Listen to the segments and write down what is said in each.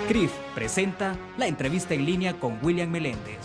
CRIF presenta la entrevista en línea con William Meléndez.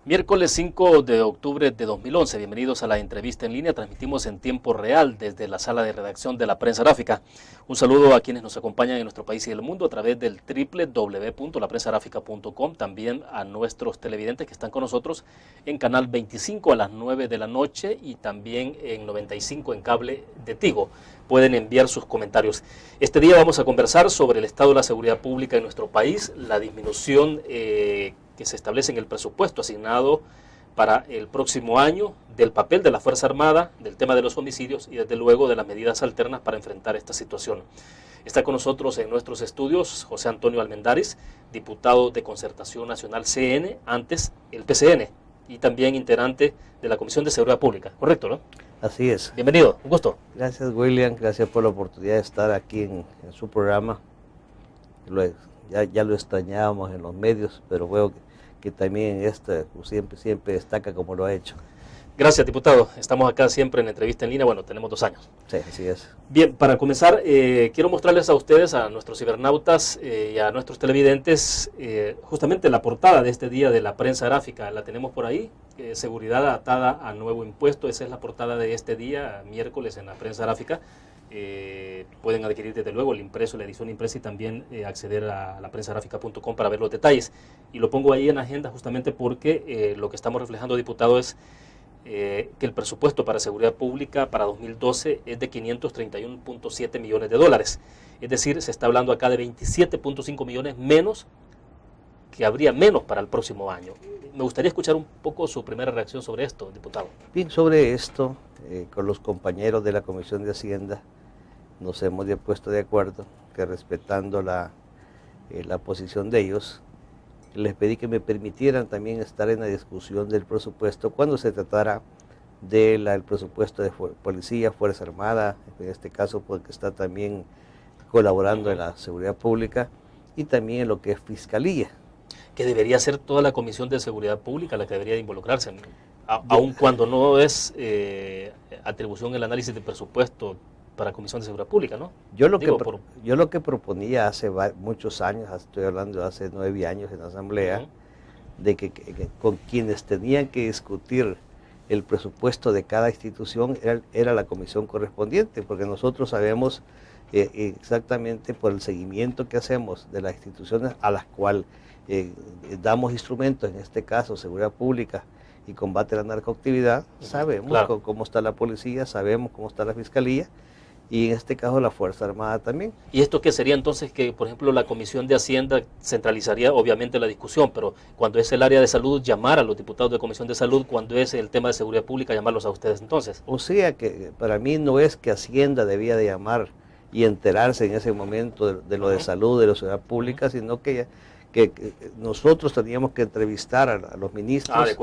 Miércoles 5 de octubre de 2011, bienvenidos a la entrevista en línea, transmitimos en tiempo real desde la sala de redacción de la Prensa Gráfica. Un saludo a quienes nos acompañan en nuestro país y el mundo a través del www.laprensagráfica.com, también a nuestros televidentes que están con nosotros en Canal 25 a las 9 de la noche y también en 95 en cable de Tigo. Pueden enviar sus comentarios. Este día vamos a conversar sobre el estado de la seguridad pública en nuestro país, la disminución que se establece en el presupuesto asignado para el próximo año, del papel de la Fuerza Armada, del tema de los homicidios y desde luego de las medidas alternas para enfrentar esta situación. Está con nosotros en nuestros estudios José Antonio Almendares, diputado de Concertación Nacional CN, antes el PCN, y también integrante de la Comisión de Seguridad Pública, ¿correcto, no? Así es. Bienvenido, un gusto. Gracias, William, gracias por la oportunidad de estar aquí en su programa. Ya lo extrañábamos en los medios, pero veo que también siempre destaca como lo ha hecho. Gracias, diputado. Estamos acá siempre en entrevista en línea. Bueno, tenemos 2 años. Sí, así es. Bien, para comenzar, quiero mostrarles a ustedes, a nuestros cibernautas y a nuestros televidentes, justamente la portada de este día de la Prensa Gráfica. La tenemos por ahí, seguridad atada a nuevo impuesto. Esa es la portada de este día, miércoles, en la Prensa Gráfica. Pueden adquirir desde luego el impreso, la edición impresa y también acceder a laprensagráfica.com para ver los detalles. Y lo pongo ahí en agenda justamente porque lo que estamos reflejando, diputado, es que el presupuesto para seguridad pública para 2012 es de 531.7 millones de dólares. Es decir, se está hablando acá de 27.5 millones menos, que habría menos para el próximo año. Me gustaría escuchar un poco su primera reacción sobre esto, diputado. Bien, sobre esto, con los compañeros de la Comisión de Hacienda, nos hemos puesto de acuerdo que respetando la posición de ellos, les pedí que me permitieran también estar en la discusión del presupuesto cuando se tratara del presupuesto de Policía, Fuerza Armada, en este caso porque está también colaborando en la seguridad pública y también en lo que es Fiscalía. Que debería ser toda la Comisión de Seguridad Pública la que debería involucrarse, aun cuando no es atribución el análisis de presupuesto para Comisión de Seguridad Pública, ¿no? Yo lo que proponía hace muchos años, estoy hablando de hace 9 años en la Asamblea, de que con quienes tenían que discutir el presupuesto de cada institución era la comisión correspondiente, porque nosotros sabemos exactamente por el seguimiento que hacemos de las instituciones a las cuales damos instrumentos, en este caso seguridad pública y combate a la narcoactividad, sabemos claro cómo está la policía, sabemos cómo está la fiscalía y en este caso la Fuerza Armada también. ¿Y esto qué sería entonces? Que por ejemplo la Comisión de Hacienda centralizaría obviamente la discusión, pero cuando es el área de salud, llamar a los diputados de Comisión de Salud, cuando es el tema de seguridad pública, llamarlos a ustedes entonces. O sea que para mí no es que Hacienda debía de llamar y enterarse en ese momento de lo de salud, de la seguridad pública, sino que nosotros teníamos que entrevistar a los ministros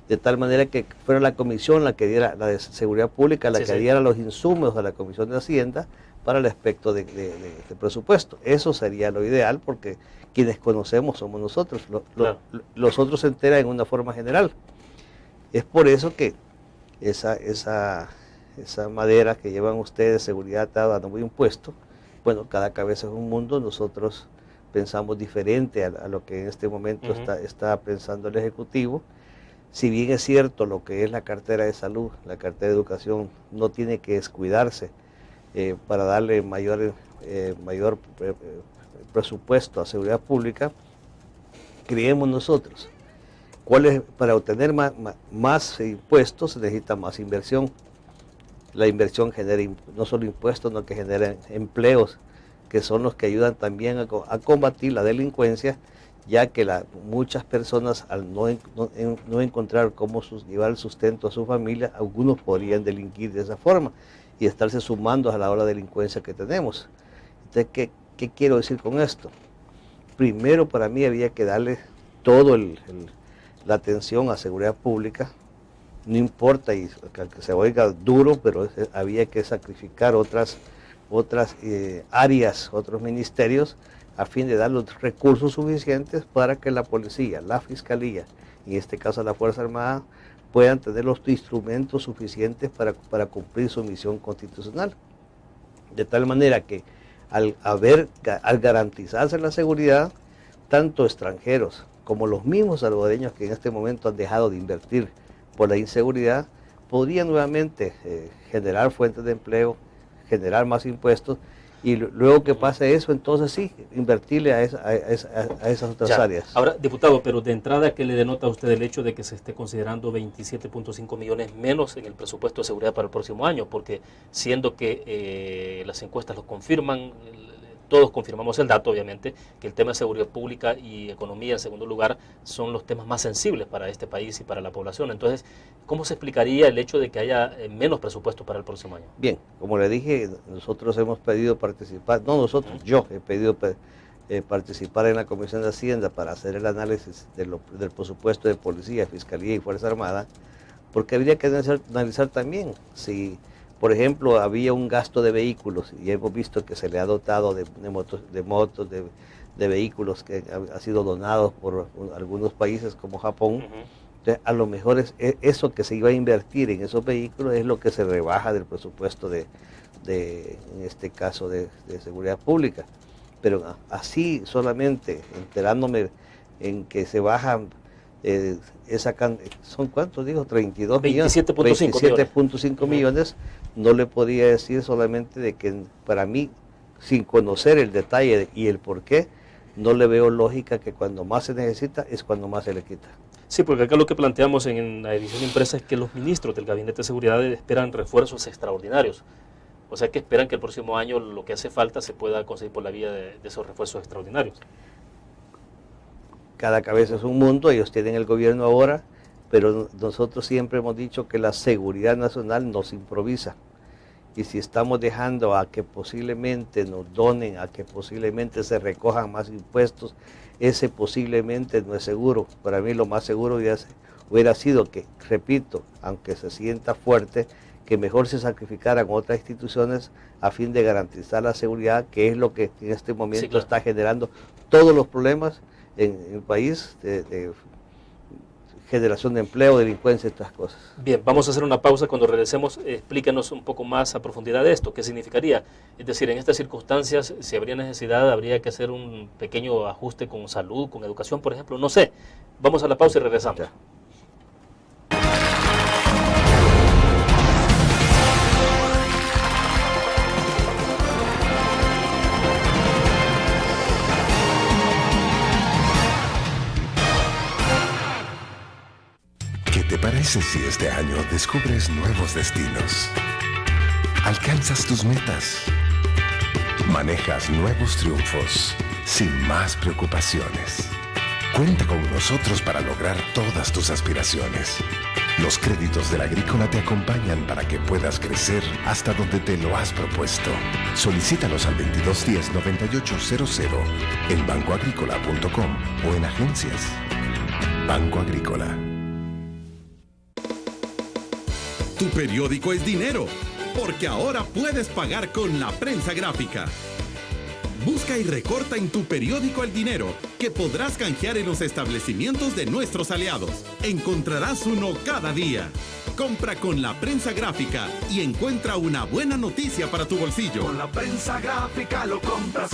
de tal manera que fuera la comisión la que diera, la de seguridad pública, la que diera los insumos a la Comisión de Hacienda para el aspecto de presupuesto. Eso sería lo ideal porque quienes conocemos somos nosotros, los otros se enteran en una forma general. Es por eso que esa madera que llevan ustedes, seguridad atada a nuevo impuesto, bueno, cada cabeza es un mundo, nosotros pensamos diferente a lo que en este momento está pensando el Ejecutivo. Si bien es cierto lo que es la cartera de salud, la cartera de educación, no tiene que descuidarse para darle mayor presupuesto a seguridad pública, creemos nosotros, para obtener más impuestos se necesita más inversión. La inversión genera no solo impuestos, sino que genera empleos, que son los que ayudan también a combatir la delincuencia, ya que muchas personas al no encontrar cómo llevar el sustento a su familia, algunos podrían delinquir de esa forma y estarse sumando a la ola de delincuencia que tenemos. Entonces, ¿qué quiero decir con esto? Primero, para mí había que darle toda la atención a seguridad pública, no importa y que se oiga duro, pero había que sacrificar otras otras áreas, otros ministerios, a fin de dar los recursos suficientes para que la policía, la fiscalía, en este caso la Fuerza Armada, puedan tener los instrumentos suficientes para cumplir su misión constitucional. De tal manera que al garantizarse la seguridad, tanto extranjeros como los mismos salvadoreños que en este momento han dejado de invertir por la inseguridad, podrían nuevamente generar fuentes de empleo, generar más impuestos, y luego que pase eso, entonces sí, invertirle a esas otras áreas. Ahora, diputado, pero de entrada, ¿qué le denota a usted el hecho de que se esté considerando 27.5 millones menos en el presupuesto de seguridad para el próximo año? Porque siendo que las encuestas lo confirman, todos confirmamos el dato, obviamente, que el tema de seguridad pública y economía, en segundo lugar, son los temas más sensibles para este país y para la población. Entonces, ¿cómo se explicaría el hecho de que haya menos presupuesto para el próximo año? Bien, como le dije, nosotros hemos pedido participar, no nosotros, yo he pedido participar en la Comisión de Hacienda para hacer el análisis del presupuesto de Policía, Fiscalía y Fuerza Armada, porque habría que analizar también si, por ejemplo, había un gasto de vehículos, y hemos visto que se le ha dotado de motos, de vehículos que ha sido donados por algunos países como Japón. Entonces, a lo mejor eso que se iba a invertir en esos vehículos es lo que se rebaja del presupuesto en este caso de seguridad pública. Pero así solamente enterándome en que se bajan ¿son cuántos? Dijo 32 millones. 27.5 millones. No le podía decir solamente de que para mí, sin conocer el detalle y el por qué, no le veo lógica que cuando más se necesita es cuando más se le quita. Sí, porque acá lo que planteamos en la edición impresa es que los ministros del Gabinete de Seguridad esperan refuerzos extraordinarios. O sea que esperan que el próximo año lo que hace falta se pueda conseguir por la vía de esos refuerzos extraordinarios. Cada cabeza es un mundo, ellos tienen el gobierno ahora, pero nosotros siempre hemos dicho que la seguridad nacional no se improvisa. Y si estamos dejando a que posiblemente nos donen, a que posiblemente se recojan más impuestos, ese posiblemente no es seguro. Para mí lo más seguro hubiera sido que, repito, aunque se sienta fuerte, que mejor se sacrificaran otras instituciones a fin de garantizar la seguridad, que es lo que en este momento sí, claro, está generando todos los problemas en el país de generación de empleo, delincuencia y otras cosas. Bien, vamos a hacer una pausa. Cuando regresemos, explícanos un poco más a profundidad de esto. ¿Qué significaría? Es decir, en estas circunstancias, si habría necesidad, habría que hacer un pequeño ajuste con salud, con educación, por ejemplo. No sé. Vamos a la pausa y regresamos. Ya. ¿Qué te parece si este año descubres nuevos destinos? Alcanzas tus metas. Manejas nuevos triunfos sin más preocupaciones. Cuenta con nosotros para lograr todas tus aspiraciones. Los créditos de la Agrícola te acompañan para que puedas crecer hasta donde te lo has propuesto. Solicítalos al 2210-9800 en bancoagricola.com o en agencias. Banco Agrícola. Tu periódico es dinero, porque ahora puedes pagar con la prensa gráfica. Busca y recorta en tu periódico el dinero, que podrás canjear en los establecimientos de nuestros aliados. Encontrarás uno cada día. Compra con la prensa gráfica y encuentra una buena noticia para tu bolsillo. Con la prensa gráfica lo compras.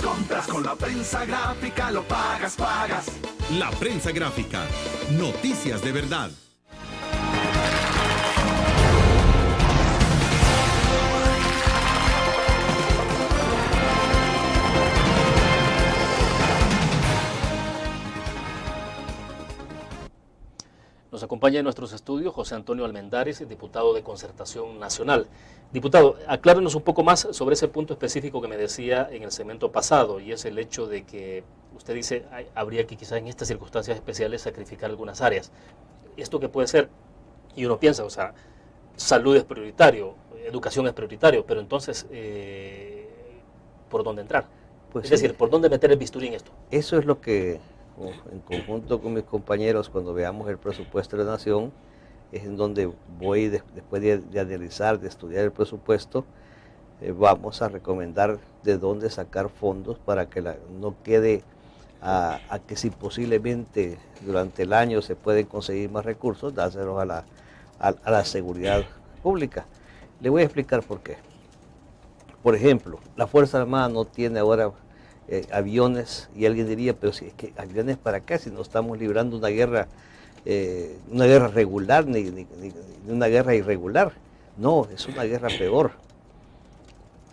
Con la prensa gráfica lo pagas. La prensa gráfica. Noticias de verdad. Nos acompaña en nuestros estudios José Antonio Almendares, diputado de Concertación Nacional. Diputado, aclárenos un poco más sobre ese punto específico que me decía en el segmento pasado, y es el hecho de que usted dice habría que quizás en estas circunstancias especiales sacrificar algunas áreas. ¿Esto qué puede ser? Y uno piensa, o sea, salud es prioritario, educación es prioritario, pero entonces, ¿por dónde entrar? Pues es decir, ¿por dónde meter el bisturí en esto? Eso es lo que, en conjunto con mis compañeros, cuando veamos el presupuesto de la Nación, es en donde voy, después de analizar, de estudiar el presupuesto, vamos a recomendar de dónde sacar fondos para que no quede a que si posiblemente durante el año se pueden conseguir más recursos, dárselos a la seguridad pública. Le voy a explicar por qué. Por ejemplo, la Fuerza Armada no tiene ahora aviones, y alguien diría, pero si es que aviones para qué, si no estamos librando una guerra regular ni una guerra irregular. No, es una guerra peor.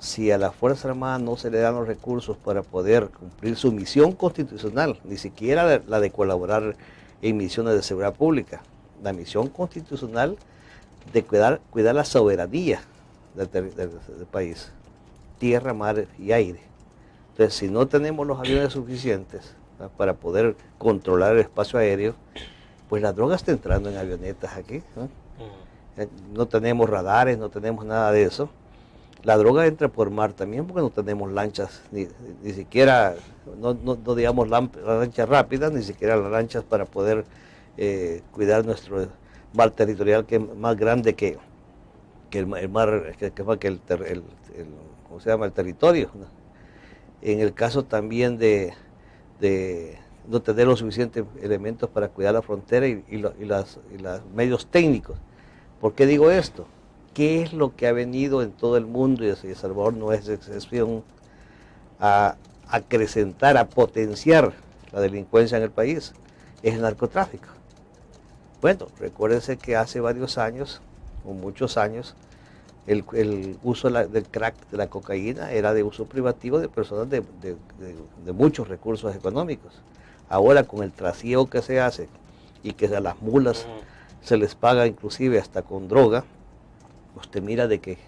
Si a la Fuerza Armada no se le dan los recursos para poder cumplir su misión constitucional, ni siquiera la de colaborar en misiones de seguridad pública, la misión constitucional de cuidar la soberanía del país, tierra, mar y aire. Entonces, si no tenemos los aviones suficientes para poder controlar el espacio aéreo, pues la droga está entrando en avionetas aquí. No tenemos radares, no tenemos nada de eso. La droga entra por mar también porque no tenemos lanchas, ni siquiera, no digamos lanchas rápidas, ni siquiera las lanchas para poder cuidar nuestro mar territorial, que es más grande que el mar, ¿cómo se llama? El territorio, ¿no? En el caso también de no tener los suficientes elementos para cuidar la frontera y los medios técnicos. ¿Por qué digo esto? ¿Qué es lo que ha venido en todo el mundo, y El Salvador no es excepción, a acrecentar, a potenciar la delincuencia en el país? Es el narcotráfico. Bueno, recuérdense que hace varios años, o muchos años, el uso del crack, de la cocaína, era de uso privativo de personas de muchos recursos económicos. Ahora, con el trasiego que se hace y que a las mulas se les paga inclusive hasta con droga, usted mira de que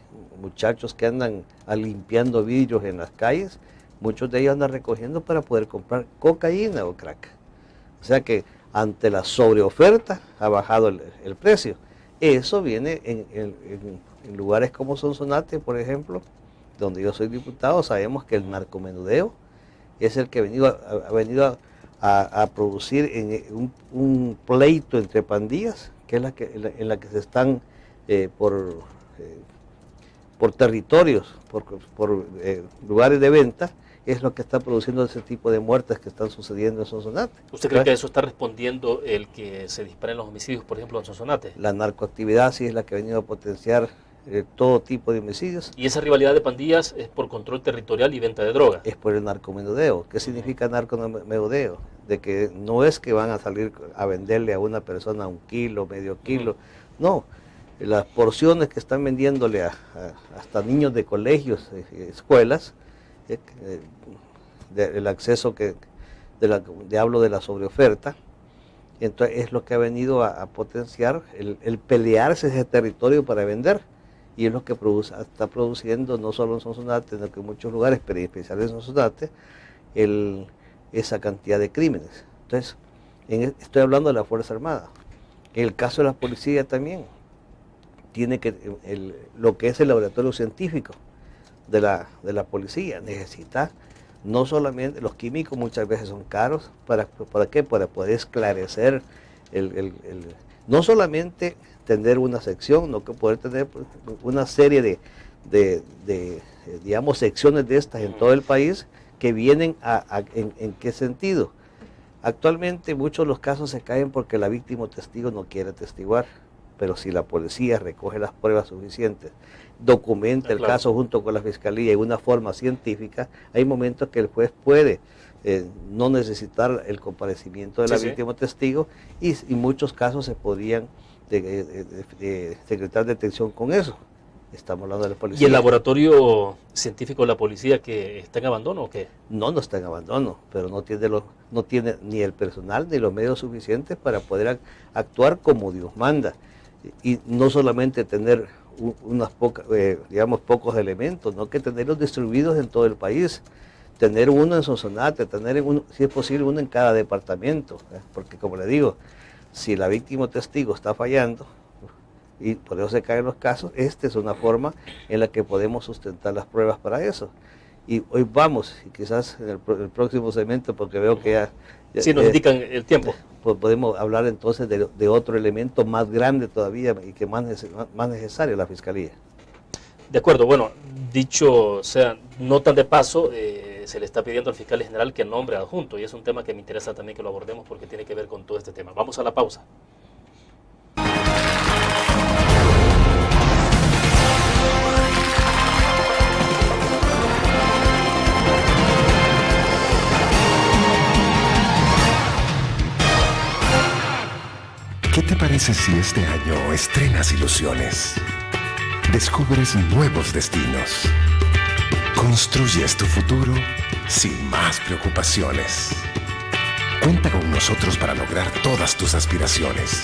muchachos que andan limpiando vidrios en las calles, muchos de ellos andan recogiendo para poder comprar cocaína o crack. O sea que ante la sobreoferta ha bajado el precio. Eso viene en lugares como Sonsonate, por ejemplo, donde yo soy diputado. Sabemos que el narcomenudeo es el que ha venido a producir un pleito entre pandillas, que es en la que se están por territorios, por lugares de venta, es lo que está produciendo ese tipo de muertes que están sucediendo en Sonsonate. ¿Usted cree que a eso está respondiendo el que se disparen los homicidios, por ejemplo, en Sonsonate? La narcoactividad sí es la que ha venido a potenciar todo tipo de homicidios. ¿Y esa rivalidad de pandillas es por control territorial y venta de droga? Es por el narcomenudeo. ¿Qué significa narcomenudeo? De que no es que van a salir a venderle a una persona 1 kilo, medio kilo. No, las porciones que están vendiéndole hasta niños de colegios, escuelas, el acceso hablo de la sobreoferta. Entonces es lo que ha venido a potenciar el pelearse ese territorio para vender, y es lo que está produciendo no solo en Sonsonate, sino que en muchos lugares, pero especialmente en Sonsonate, esa cantidad de crímenes. Entonces, estoy hablando de la Fuerza Armada. En el caso de la policía también, tiene que lo que es el laboratorio científico de la policía necesita. No solamente los químicos muchas veces son caros, ¿para qué? Para poder esclarecer no solamente tener una sección, no que poder tener una serie de digamos, secciones de estas en todo el país que vienen ¿en qué sentido? Actualmente muchos de los casos se caen porque la víctima o testigo no quiere testiguar, pero si la policía recoge las pruebas suficientes, documenta el caso junto con la fiscalía en una forma científica, hay momentos que el juez puede no necesitar el comparecimiento de la víctima o testigo, y en muchos casos se podrían decretar detención con eso. Estamos hablando de la policía. ¿Y el laboratorio científico de la policía que está en abandono o qué? No está en abandono, pero no tiene ni el personal ni los medios suficientes para poder actuar como Dios manda. Y no solamente tener pocos elementos, no que tenerlos distribuidos en todo el país. Tener uno en Sonsonate, si es posible uno en cada departamento, porque como le digo, si la víctima o testigo está fallando, y por eso se caen los casos, esta es una forma en la que podemos sustentar las pruebas para eso. Y hoy vamos, y quizás en el próximo segmento, porque veo que ya nos indican el tiempo, pues podemos hablar entonces de otro elemento más grande todavía y que más necesario, la fiscalía. De acuerdo, bueno, dicho sea, notan de paso, se le está pidiendo al fiscal general que nombre adjunto, y es un tema que me interesa también que lo abordemos porque tiene que ver con todo este tema. Vamos a la pausa. ¿Qué te parece si este año estrenas ilusiones? Descubres nuevos destinos. Construyes tu futuro sin más preocupaciones. Cuenta con nosotros para lograr todas tus aspiraciones.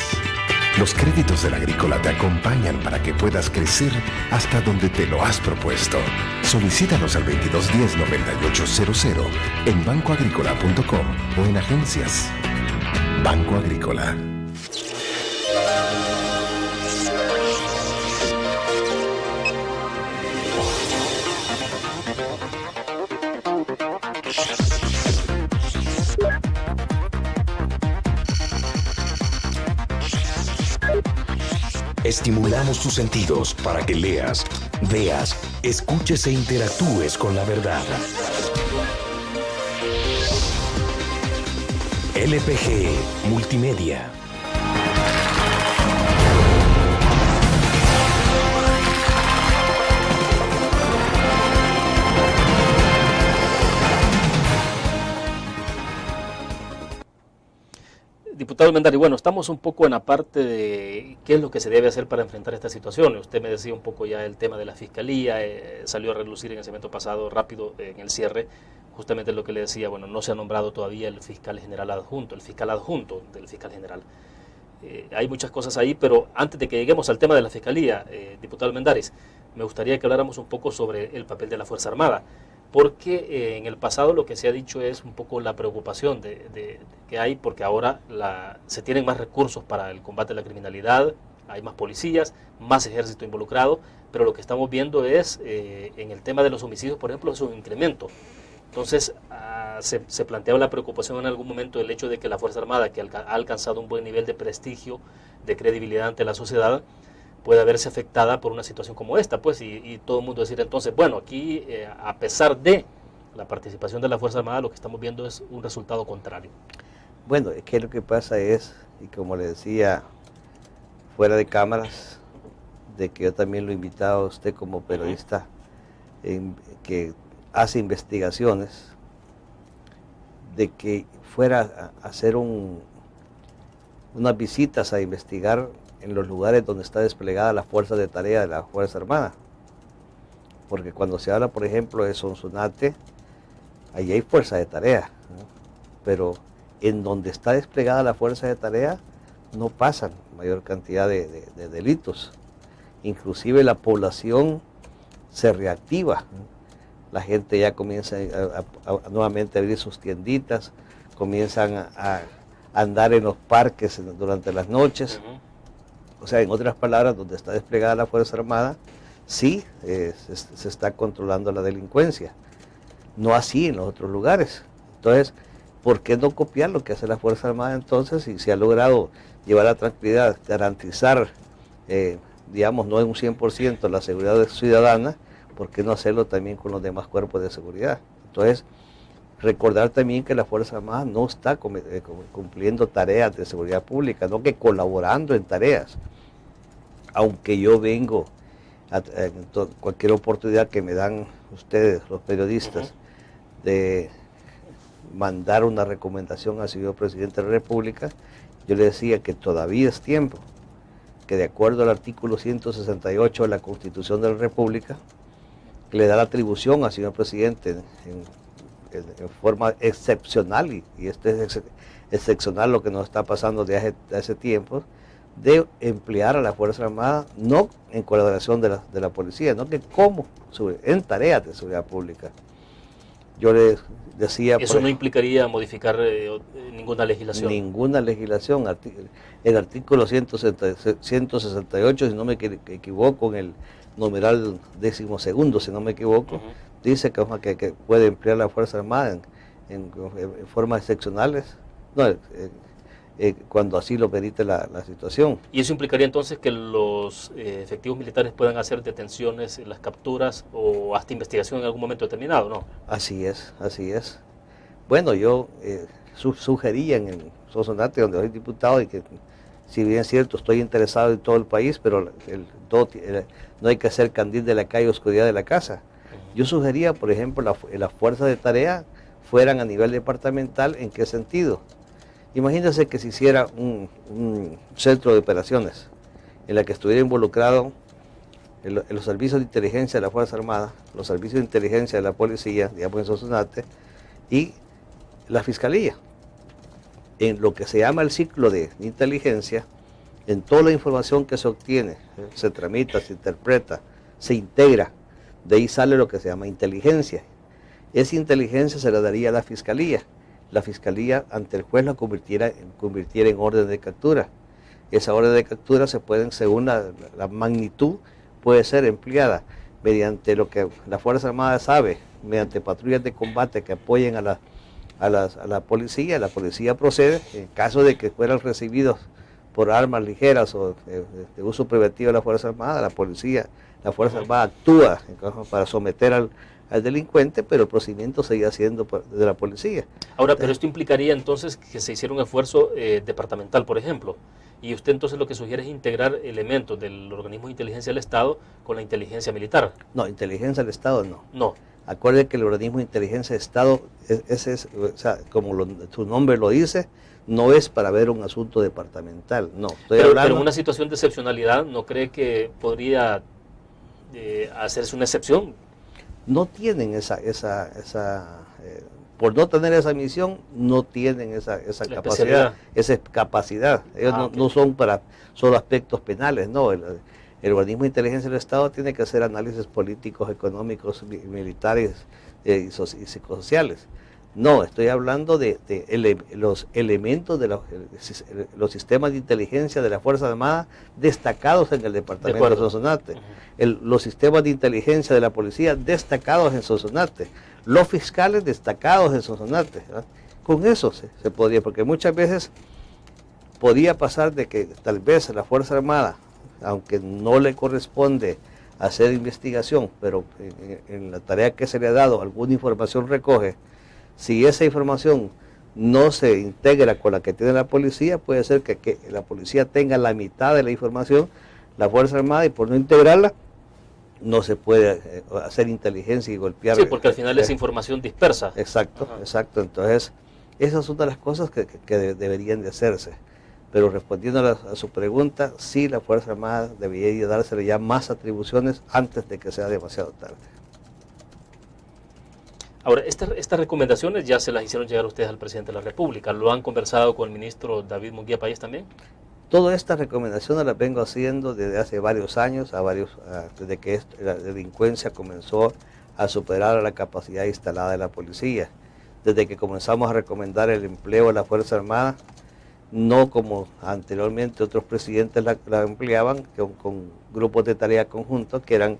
Los créditos del Agrícola te acompañan para que puedas crecer hasta donde te lo has propuesto. Solicítalos al 2210-9800 en bancoagrícola.com o en agencias. Banco Agrícola. Estimulamos tus sentidos para que leas, veas, escuches e interactúes con la verdad. LPG Multimedia. Diputado Almendari, bueno, estamos un poco en la parte de qué es lo que se debe hacer para enfrentar esta situación. Usted me decía un poco ya el tema de la fiscalía, salió a relucir en el segmento pasado rápido en el cierre, justamente lo que le decía, bueno, no se ha nombrado todavía el fiscal general adjunto, el fiscal adjunto del fiscal general. Hay muchas cosas ahí, pero antes de que lleguemos al tema de la fiscalía, diputado Almendares, me gustaría que habláramos un poco sobre el papel de la Fuerza Armada, porque en el pasado lo que se ha dicho es un poco la preocupación que hay, porque ahora se tienen más recursos para el combate a la criminalidad, hay más policías, más ejército involucrado, pero lo que estamos viendo es, en el tema de los homicidios, por ejemplo, es un incremento. Entonces, se planteaba la preocupación en algún momento del hecho de que la Fuerza Armada, que ha alcanzado un buen nivel de prestigio, de credibilidad ante la sociedad, puede verse afectada por una situación como esta, pues, y todo el mundo decir entonces, bueno, aquí a pesar de la participación de la Fuerza Armada, lo que estamos viendo es un resultado contrario. Bueno, es que lo que pasa es, y como le decía fuera de cámaras, de que yo también lo invitaba a usted como periodista que hace investigaciones, de que fuera a hacer unas visitas a investigar en los lugares donde está desplegada la fuerza de tarea de la Fuerza Armada. Porque cuando se habla, por ejemplo, de Sonsonate, allí hay fuerza de tarea, ¿no? Pero en donde está desplegada la fuerza de tarea no pasan mayor cantidad de delitos. Inclusive la población se reactiva, ¿no? La gente ya comienza a nuevamente a abrir sus tienditas, comienzan a andar en los parques durante las noches. O sea, en otras palabras, donde está desplegada la Fuerza Armada, sí se está controlando la delincuencia. No así en los otros lugares. Entonces, ¿por qué no copiar lo que hace la Fuerza Armada entonces? Si se ha logrado llevar la tranquilidad, garantizar, digamos, no en un 100% la seguridad ciudadana, ¿por qué no hacerlo también con los demás cuerpos de seguridad? Entonces, recordar también que la Fuerza Armada no está cumpliendo tareas de seguridad pública, no que colaborando en tareas. Aunque yo vengo en cualquier oportunidad que me dan ustedes, los periodistas, de mandar una recomendación al señor presidente de la República, yo le decía que todavía es tiempo, que de acuerdo al artículo 168 de la Constitución de la República, que le da la atribución al señor presidente en forma excepcional, y esto es excepcional lo que nos está pasando de hace tiempo, de emplear a la Fuerza Armada, no en colaboración de la policía, no que como en tareas de seguridad pública. Yo le decía... ¿Eso no implicaría modificar ninguna legislación? Ninguna legislación. El artículo 168, si no me equivoco, en el numeral 12º, si no me equivoco, dice que puede emplear la Fuerza Armada en formas excepcionales, cuando así lo permite la situación. ¿Y eso implicaría entonces que los efectivos militares puedan hacer detenciones, las capturas o hasta investigación en algún momento determinado, no? Así es, así es. Bueno, yo sugería en Sonsonate, donde soy diputado, y que si bien es cierto, estoy interesado en todo el país, pero no hay que hacer candil de la calle, oscuridad de la casa. Yo sugería, por ejemplo, las fuerzas de tarea fueran a nivel departamental. ¿En qué sentido? Imagínense que se hiciera un centro de operaciones en la que estuviera involucrado los servicios de inteligencia de la Fuerza Armada, los servicios de inteligencia de la policía, digamos en Sonsonate, y la Fiscalía. En lo que se llama el ciclo de inteligencia, en toda la información que se obtiene, se tramita, se interpreta, se integra, de ahí sale lo que se llama inteligencia. Esa inteligencia se la daría a la Fiscalía. La Fiscalía ante el juez la convirtiera en orden de captura. Esa orden de captura se pueden, según la magnitud, puede ser empleada mediante lo que la Fuerza Armada sabe, mediante patrullas de combate que apoyen a la policía. La policía procede, en caso de que fueran recibidos por armas ligeras o de uso preventivo de la Fuerza Armada, la Fuerza Armada actúa para someter al delincuente, pero el procedimiento seguía siendo de la policía. Ahora, pero esto implicaría entonces que se hiciera un esfuerzo departamental, por ejemplo, y usted entonces lo que sugiere es integrar elementos del organismo de inteligencia del Estado con la inteligencia militar. No, inteligencia del Estado no. No. Acuerde que el organismo de inteligencia del Estado, o sea, como su nombre lo dice, no es para ver un asunto departamental, no. Pero en una situación de excepcionalidad, ¿no cree que podría hacerse una excepción? No tienen por no tener esa misión, no tienen esa capacidad. Ellos no son para solo aspectos penales, no. El organismo de inteligencia del Estado tiene que hacer análisis políticos, económicos, militares y psicosociales. No, estoy hablando de los elementos de los sistemas de inteligencia de la Fuerza Armada destacados en el departamento de Sonsonate, los sistemas de inteligencia de la policía destacados en Sonsonate, los fiscales destacados en Sonsonate, ¿verdad? Con eso se podría, porque muchas veces podía pasar de que tal vez la Fuerza Armada, aunque no le corresponde hacer investigación, pero en la tarea que se le ha dado, alguna información recoge. Si esa información no se integra con la que tiene la policía, puede ser que la policía tenga la mitad de la información, la Fuerza Armada, y por no integrarla, no se puede hacer inteligencia y golpear. Sí, porque al final es información dispersa. Exacto, exacto. Entonces, esas son de las cosas que deberían de hacerse. Pero respondiendo a su pregunta, sí, la Fuerza Armada debería dársele ya más atribuciones antes de que sea demasiado tarde. Ahora, estas recomendaciones ya se las hicieron llegar ustedes al presidente de la República. ¿Lo han conversado con el ministro David Munguía Payés también? Todas estas recomendaciones las vengo haciendo desde hace varios años, desde que la delincuencia comenzó a superar la capacidad instalada de la policía. Desde que comenzamos a recomendar el empleo de la Fuerza Armada, no como anteriormente otros presidentes la empleaban, con grupos de tarea conjuntos, que eran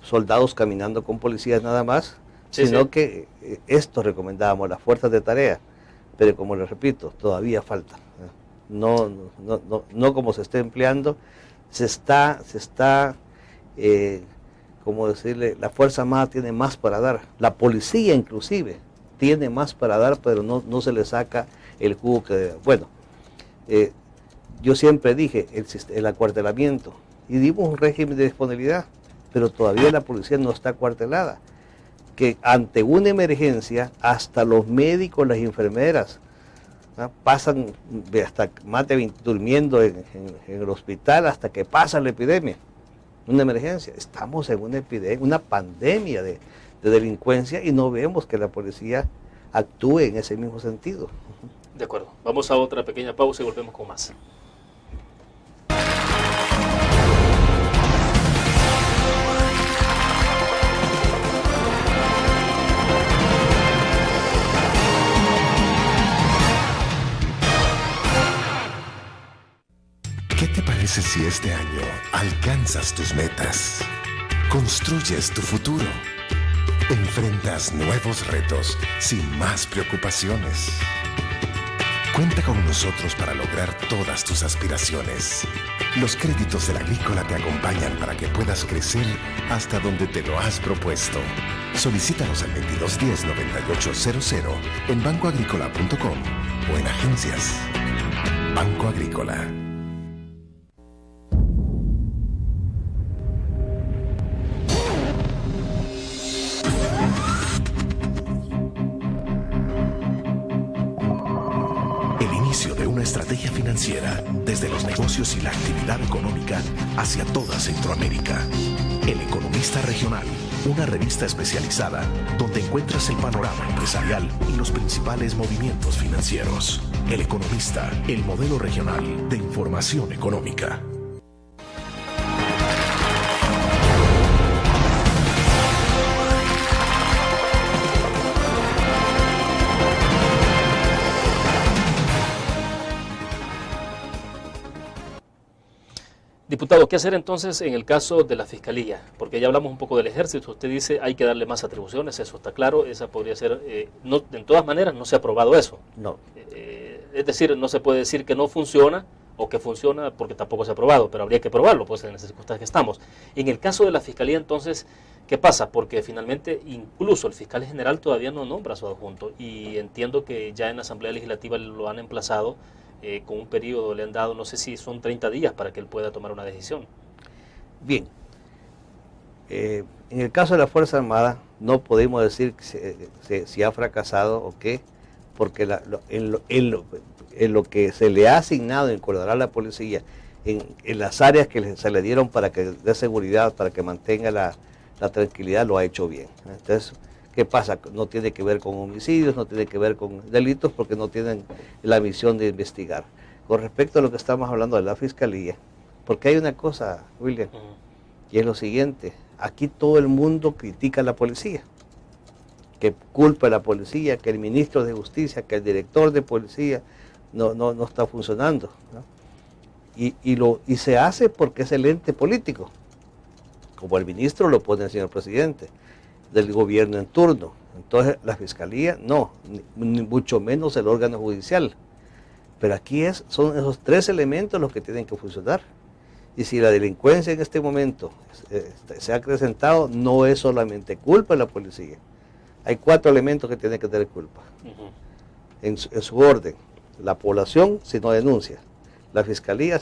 soldados caminando con policías nada más, sino que esto recomendábamos, las fuerzas de tarea, pero como les repito, todavía falta. No como se está empleando, se está como decirle, la Fuerza Armada tiene más para dar, la policía inclusive tiene más para dar, pero no se le saca el jugo que debe. Bueno, yo siempre dije el acuartelamiento, y dimos un régimen de disponibilidad, pero todavía la policía no está acuartelada, que ante una emergencia hasta los médicos, las enfermeras, pasan hasta más de 20 durmiendo en el hospital hasta que pasa la epidemia, una emergencia. Estamos en una epidemia, una pandemia de delincuencia, y no vemos que la policía actúe en ese mismo sentido. De acuerdo, vamos a otra pequeña pausa y volvemos con más. ¿Qué te parece si este año alcanzas tus metas? Construyes tu futuro. Enfrentas nuevos retos sin más preocupaciones. Cuenta con nosotros para lograr todas tus aspiraciones. Los créditos del Agrícola te acompañan para que puedas crecer hasta donde te lo has propuesto. Solicítalos al 2210-9800 en bancoagricola.com o en agencias. Banco Agrícola. El inicio de una estrategia financiera desde los negocios y la actividad económica hacia toda Centroamérica. El Economista Regional, una revista especializada donde encuentras el panorama empresarial y los principales movimientos financieros. El Economista, el modelo regional de información económica. Diputado, ¿qué hacer entonces en el caso de la Fiscalía? Porque ya hablamos un poco del Ejército, usted dice hay que darle más atribuciones, eso está claro, esa podría ser, no, de todas maneras no se ha aprobado eso. No. Es decir, no se puede decir que no funciona o que funciona porque tampoco se ha aprobado, pero habría que probarlo, pues en las circunstancias que estamos. En el caso de la Fiscalía entonces, ¿qué pasa? Porque finalmente incluso el fiscal general todavía no nombra a su adjunto y entiendo que ya en la Asamblea Legislativa lo han emplazado. Con un periodo le han dado, no sé si son 30 días para que él pueda tomar una decisión. Bien, en el caso de la Fuerza Armada no podemos decir si ha fracasado o qué, porque en lo que se le ha asignado en coordinar a la policía, en las áreas que se le dieron para que dé seguridad, para que mantenga la tranquilidad, lo ha hecho bien. Entonces, ¿qué pasa? No tiene que ver con homicidios, no tiene que ver con delitos, porque no tienen la misión de investigar. Con respecto a lo que estamos hablando de la Fiscalía, porque hay una cosa, William, y es lo siguiente: aquí todo el mundo critica a la policía, que culpa a la policía, que el ministro de Justicia, que el director de policía no está funcionando, ¿no? Y se hace porque es el ente político, como el ministro lo pone el señor presidente del gobierno en turno. Entonces la Fiscalía no, ni mucho menos el órgano judicial. Pero aquí son esos tres elementos los que tienen que funcionar. Y si la delincuencia en este momento se ha acrecentado, no es solamente culpa de la policía. Hay 4 elementos que tienen que tener culpa. En su orden: la población si no denuncia, la Fiscalía,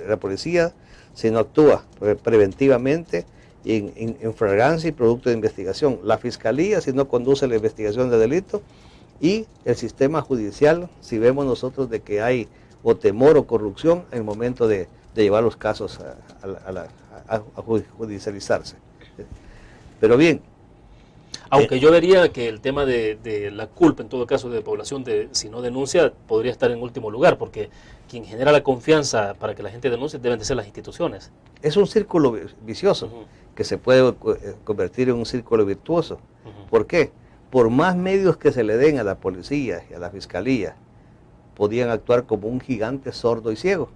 la policía si no actúa preventivamente, en flagrancia y producto de investigación, la Fiscalía si no conduce la investigación de delito, y el sistema judicial si vemos nosotros de que hay o temor o corrupción en el momento de llevar los casos a judicializarse. Pero bien, aunque yo vería que el tema de la culpa, en todo caso de población, si no denuncia, podría estar en último lugar, porque quien genera la confianza para que la gente denuncie deben de ser las instituciones. Es un círculo vicioso que se puede convertir en un círculo virtuoso. ¿Por qué? Por más medios que se le den a la policía y a la Fiscalía, podían actuar como un gigante sordo y ciego,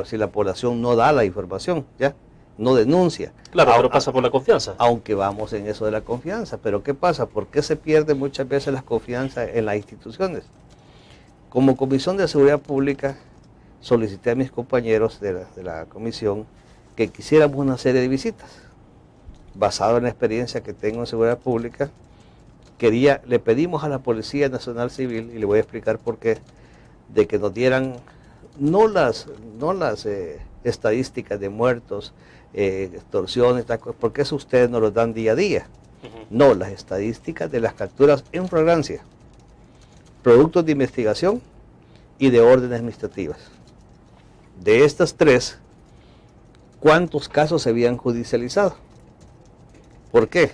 si la población no da la información, ¿ya? No denuncia. Claro, pero pasa por la confianza. Aunque vamos en eso de la confianza. Pero ¿qué pasa? ¿Por qué se pierde muchas veces la confianza en las instituciones? Como Comisión de Seguridad Pública, solicité a mis compañeros de la comisión que quisiéramos una serie de visitas. Basado en la experiencia que tengo en seguridad pública, le pedimos a la Policía Nacional Civil, y le voy a explicar por qué, de que nos dieran no las estadísticas de muertos, extorsiones, porque eso ustedes nos lo dan día a día. No, las estadísticas de las capturas en flagrancia, productos de investigación y de órdenes administrativas. De estas 3, ¿cuántos casos se habían judicializado? ¿Por qué?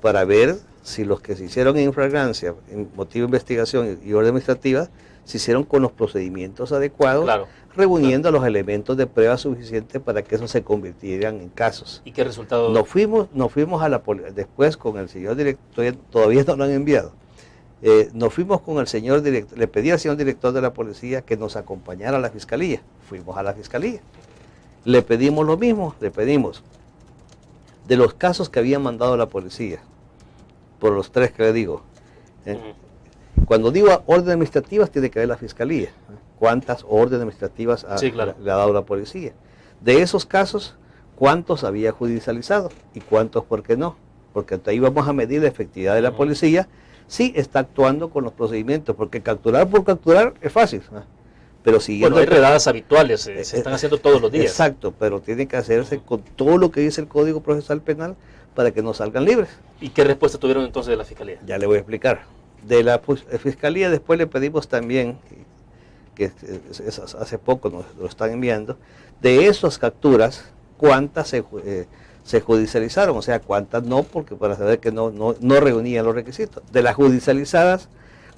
Para ver si los que se hicieron en flagrancia, en motivo de investigación y orden administrativa, se hicieron con los procedimientos adecuados, claro, reuniendo los elementos de prueba suficientes para que eso se convirtieran en casos. ¿Y qué resultado? Nos fuimos a la policía, después con el señor director, todavía no lo han enviado, nos fuimos con el señor director, le pedí al señor director de la policía que nos acompañara a la Fiscalía. Fuimos a la Fiscalía. Le pedimos lo mismo, le pedimos de los casos que habían mandado la policía, por los 3 que le digo, Cuando digo órdenes administrativas, tiene que ver la fiscalía. ¿Cuántas órdenes administrativas Sí, claro. le ha dado la policía? De esos casos, ¿cuántos había judicializado y cuántos por qué no? Porque ahí vamos a medir la efectividad de la policía si está actuando con los procedimientos, porque capturar por capturar es fácil, ¿no? Pero siguiendo... Bueno, hay redadas habituales, se están haciendo todos los días. Exacto, pero tiene que hacerse con todo lo que dice el Código Procesal Penal para que no salgan libres. ¿Y qué respuesta tuvieron entonces de la Fiscalía? Ya le voy a explicar. De la Fiscalía después le pedimos también, que hace poco nos lo están enviando, de esas capturas, cuántas se judicializaron, o sea, cuántas no, porque para saber que no reunían los requisitos. De las judicializadas,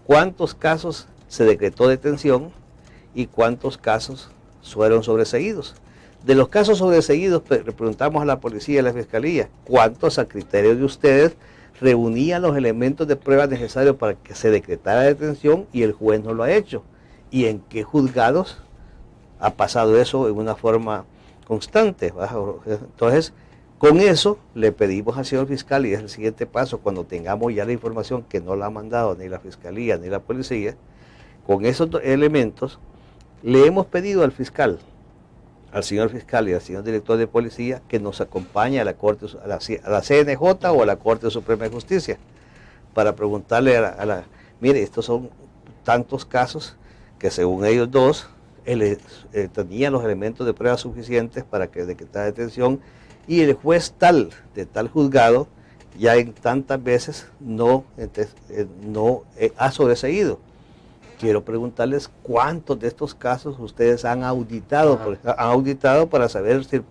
cuántos casos se decretó detención y cuántos casos fueron sobreseídos. De los casos sobreseídos, le preguntamos a la policía y a la fiscalía, ¿cuántos a criterio de ustedes reunían los elementos de prueba necesarios para que se decretara detención y el juez no lo ha hecho? ¿Y en qué juzgados ha pasado eso en una forma constante? Entonces, con eso le pedimos al señor fiscal, y es el siguiente paso, cuando tengamos ya la información que no la ha mandado ni la fiscalía ni la policía, con esos elementos, le hemos pedido al fiscal, al señor fiscal y al señor director de policía que nos acompañe a la Corte, a la CNJ o a la Corte Suprema de Justicia para preguntarle mire, estos son tantos casos que según ellos dos tenían los elementos de prueba suficientes para que decretara detención y el juez de tal juzgado ya en tantas veces no ha sobreseído. Quiero preguntarles cuántos de estos casos ustedes han auditado, para saber si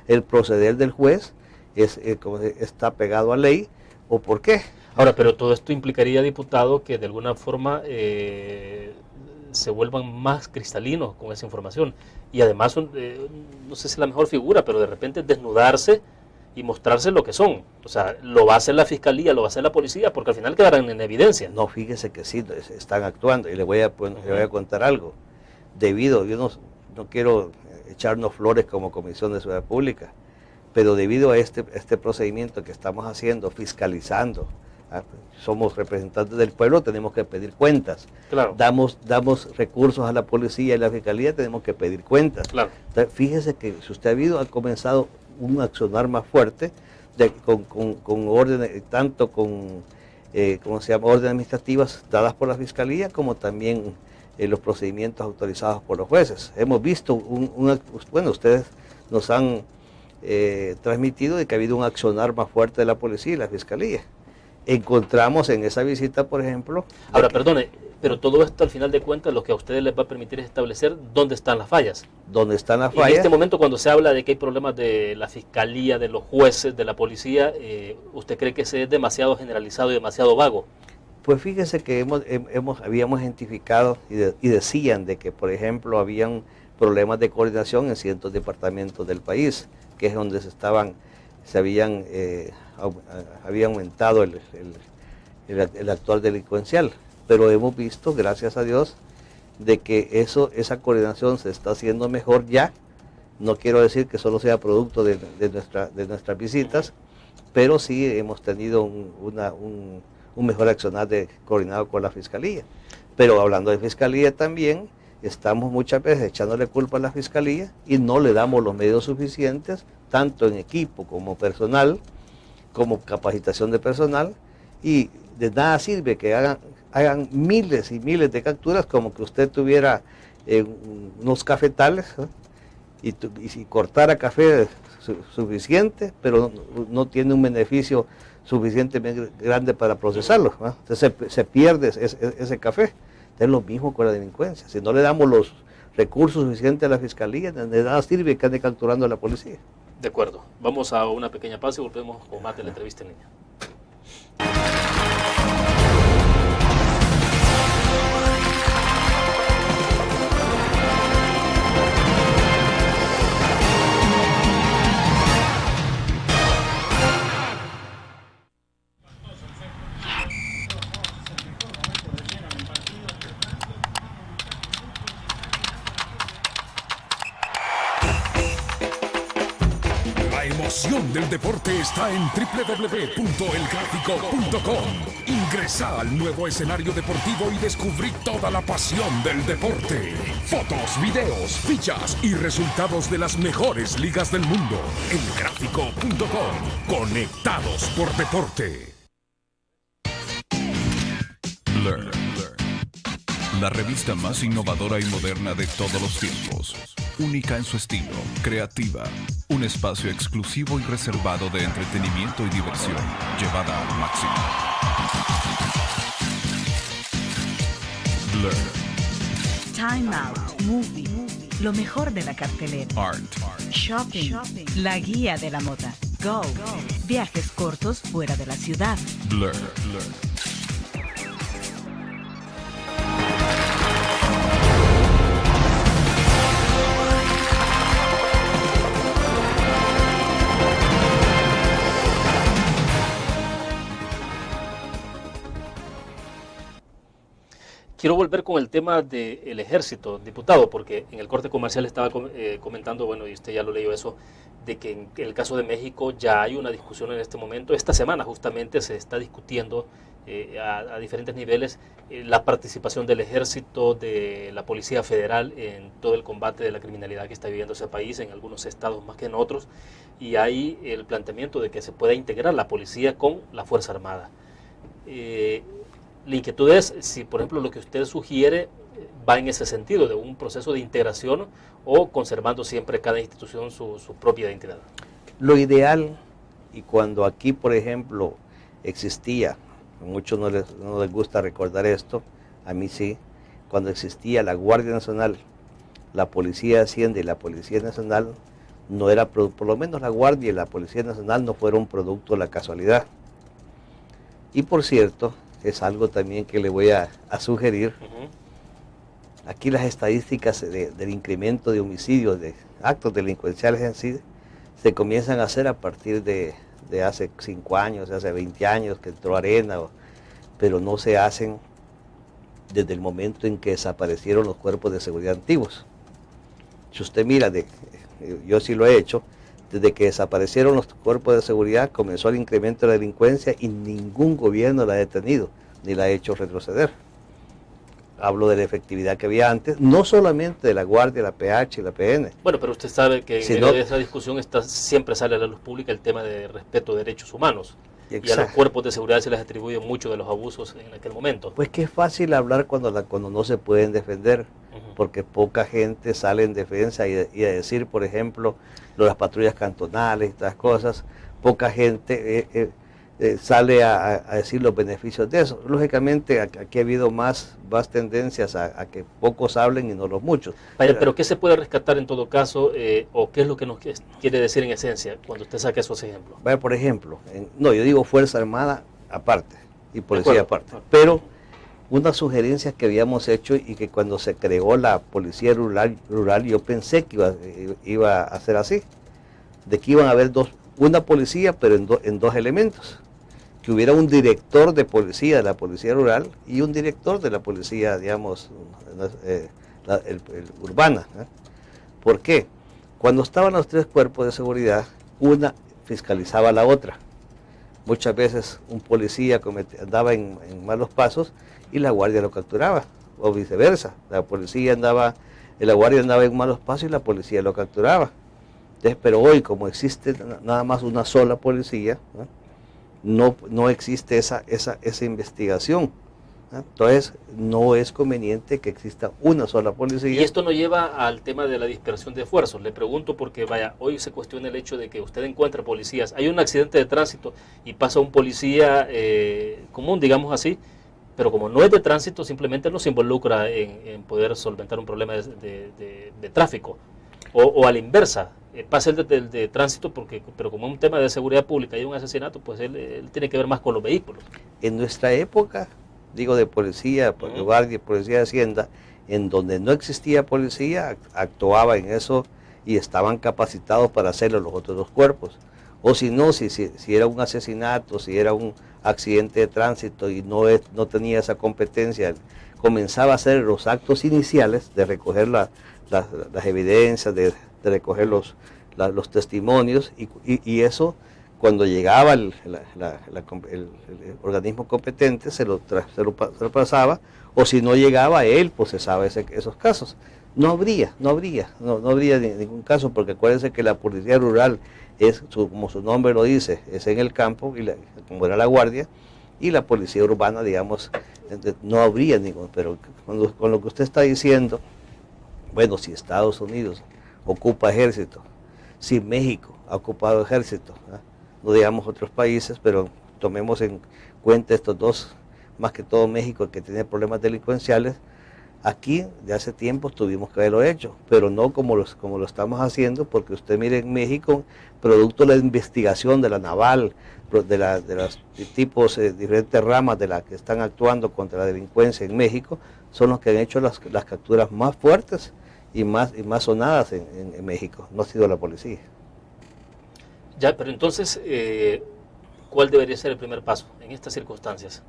el proceder del juez está pegado a ley o por qué. Ahora, pero todo esto implicaría, diputado, que de alguna forma se vuelvan más cristalinos con esa información. Y además, no sé si es la mejor figura, pero de repente desnudarse y mostrarse lo que son. O sea, lo va a hacer la fiscalía, lo va a hacer la policía, porque al final quedarán en evidencia. No, fíjese que sí, están actuando. Y le voy a contar algo. Yo no quiero echarnos flores como Comisión de Seguridad Pública, pero debido a este procedimiento que estamos haciendo, fiscalizando, somos representantes del pueblo, tenemos que pedir cuentas. Claro. Damos recursos a la policía y a la fiscalía, tenemos que pedir cuentas. Claro. Entonces, fíjese que si usted ha comenzado un accionar más fuerte con órdenes, tanto con órdenes administrativas dadas por la fiscalía como también los procedimientos autorizados por los jueces. Hemos visto ustedes nos han transmitido de que ha habido un accionar más fuerte de la policía y la fiscalía. Encontramos en esa visita, por ejemplo... Ahora, perdone, pero todo esto al final de cuentas lo que a ustedes les va a permitir es establecer dónde están las fallas. ¿Dónde están las fallas? En este momento, cuando se habla de que hay problemas de la fiscalía, de los jueces, de la policía, ¿usted cree que ese es demasiado generalizado y demasiado vago? Pues fíjese que habíamos identificado y decían de que, por ejemplo, habían problemas de coordinación en ciertos departamentos del país, que es donde había aumentado el actuar delincuencial. Pero hemos visto, gracias a Dios, de que esa coordinación se está haciendo mejor ya. No quiero decir que solo sea producto de nuestras visitas, pero sí hemos tenido un mejor accionar coordinado con la Fiscalía. Pero hablando de Fiscalía también, estamos muchas veces echándole culpa a la Fiscalía y no le damos los medios suficientes, tanto en equipo como personal, como capacitación de personal, y de nada sirve que hagan miles y miles de capturas como que usted tuviera unos cafetales, ¿eh? y si cortara café suficiente, pero no tiene un beneficio suficientemente grande para procesarlo, ¿eh? Entonces se pierde ese café. Es lo mismo con la delincuencia. Si no le damos los recursos suficientes a la Fiscalía, de nada sirve que ande capturando a la policía. De acuerdo. Vamos a una pequeña pausa y volvemos con más de la entrevista en línea. La emoción del deporte está en www.elgráfico.com. Ingresa al nuevo escenario deportivo y descubrí toda la pasión del deporte. Fotos, videos, fichas y resultados de las mejores ligas del mundo. Elgráfico.com. Conectados por deporte. Learn. La revista más innovadora y moderna de todos los tiempos. Única en su estilo, creativa. Un espacio exclusivo y reservado de entretenimiento y diversión, llevada al máximo. Blur. Time Out, Movie, lo mejor de la cartelera. Art. Shopping, la guía de la moda. Go, viajes cortos fuera de la ciudad. Blur. Quiero volver con el tema del ejército, diputado, porque en el corte comercial estaba comentando, bueno, y usted ya lo leyó eso, de que en el caso de México ya hay una discusión en este momento. Esta semana justamente se está discutiendo a diferentes niveles la participación del ejército, de la Policía Federal en todo el combate de la criminalidad que está viviendo ese país, en algunos estados más que en otros, y hay el planteamiento de que se pueda integrar la policía con la Fuerza Armada. La inquietud es si, por ejemplo, lo que usted sugiere va en ese sentido, de un proceso de integración o conservando siempre cada institución su propia identidad. Lo ideal, y cuando aquí, por ejemplo, existía, a muchos no les gusta recordar esto, a mí sí, cuando existía la Guardia Nacional, la Policía de Hacienda y la Policía Nacional, no era, por lo menos la Guardia y la Policía Nacional no fueron producto de la casualidad. Y por cierto, es algo también que le voy a sugerir. Aquí las estadísticas del incremento de homicidios, de actos delincuenciales en sí, se comienzan a hacer a partir de hace 5 años, de hace 20 años que entró Arena, pero no se hacen desde el momento en que desaparecieron los cuerpos de seguridad antiguos. Si usted mira, yo sí lo he hecho, desde que desaparecieron los cuerpos de seguridad comenzó el incremento de la delincuencia y ningún gobierno la ha detenido ni la ha hecho retroceder. Hablo de la efectividad que había antes, no solamente de la Guardia, la PH y la PN. Bueno, pero usted sabe que en medio de esa discusión siempre sale a la luz pública el tema de respeto de derechos humanos. Exacto. Y a los cuerpos de seguridad se les atribuye mucho de los abusos en aquel momento. Pues que es fácil hablar cuando no se pueden defender, porque poca gente sale en defensa y a decir, por ejemplo, las patrullas cantonales y estas cosas, poca gente sale a decir los beneficios de eso. Lógicamente aquí ha habido más tendencias a que pocos hablen y no los muchos. Vaya, pero ¿qué se puede rescatar en todo caso o qué es lo que nos quiere decir en esencia cuando usted saca esos ejemplos? Vaya, por ejemplo, yo digo Fuerza Armada aparte y Policía aparte, pero unas sugerencias que habíamos hecho y que cuando se creó la Policía Rural yo pensé que iba a ser así, de que iban a haber una policía pero en dos elementos, que hubiera un director de policía de la Policía Rural y un director de la policía, digamos, urbana. ¿Por qué? Cuando estaban los 3 cuerpos de seguridad, una fiscalizaba a la otra. Muchas veces un policía andaba en malos pasos y la guardia lo capturaba, o viceversa. La guardia andaba en malos pasos y la policía lo capturaba. Entonces, pero hoy, como existe nada más una sola policía, no existe esa investigación. Entonces, no es conveniente que exista una sola policía. Y esto nos lleva al tema de la dispersión de esfuerzos. Le pregunto porque, vaya, hoy se cuestiona el hecho de que usted encuentra policías. Hay un accidente de tránsito y pasa un policía común, digamos así, pero como no es de tránsito, simplemente no se involucra en poder solventar un problema de tráfico. O a la inversa, pasa el de tránsito, pero como es un tema de seguridad pública y un asesinato, pues él tiene que ver más con los vehículos. En nuestra época, digo de policía, guardia, policía de Hacienda, en donde no existía policía, actuaba en eso y estaban capacitados para hacerlo los otros 2 cuerpos. O si no, si era un asesinato, si era un accidente de tránsito y no tenía esa competencia, comenzaba a hacer los actos iniciales de recoger las evidencias, de recoger los testimonios y eso Cuando llegaba el organismo competente se lo pasaba, o si no llegaba él procesaba esos casos. No habría ningún caso, porque acuérdense que la policía rural es, como su nombre lo dice, es en el campo, como era la guardia, y la policía urbana, digamos, no habría ningún. Pero con lo que usted está diciendo, bueno, si Estados Unidos ocupa ejército, si México ha ocupado ejército, no digamos otros países, pero tomemos en cuenta estos dos, más que todo México, que tiene problemas delincuenciales. Aquí de hace tiempo tuvimos que haberlo hecho, pero no como lo estamos haciendo, porque usted mire en México, producto de la investigación de la naval, de los tipos, diferentes ramas de las que están actuando contra la delincuencia en México, son los que han hecho las capturas más fuertes y más sonadas en México, no ha sido la policía. Ya, pero entonces, ¿cuál debería ser el primer paso en estas circunstancias?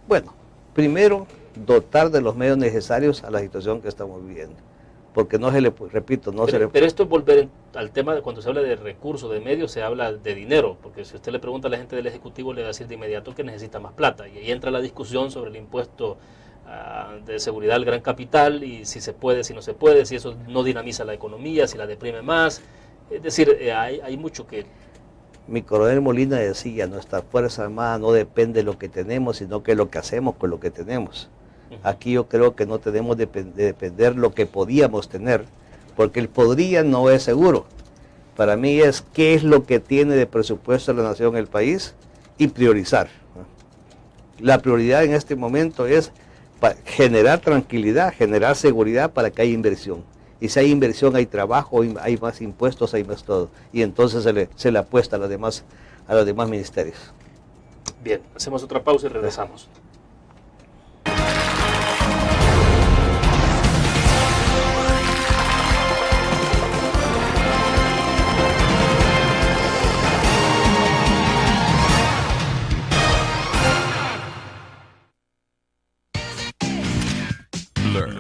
Bueno, primero, dotar de los medios necesarios a la situación que estamos viviendo, porque no se le, repito, no se le... Pero esto es volver al tema de cuando se habla de recursos, de medios, se habla de dinero, porque si usted le pregunta a la gente del Ejecutivo, le va a decir de inmediato que necesita más plata, y ahí entra la discusión sobre el impuesto de seguridad al gran capital, y si se puede, si no se puede, si eso no dinamiza la economía, si la deprime más. Es decir, hay mucho que... Mi coronel Molina decía, nuestra Fuerza Armada no depende de lo que tenemos, sino que lo que hacemos con lo que tenemos. Aquí yo creo que no tenemos de depender lo que podíamos tener, porque el podría no es seguro. Para mí es qué es lo que tiene de presupuesto la nación, el país, y priorizar. La prioridad en este momento es generar tranquilidad, generar seguridad para que haya inversión. Y si hay inversión, hay trabajo, hay más impuestos, hay más todo. Y entonces se le apuesta a los demás ministerios. Bien, hacemos otra pausa y regresamos. Learn.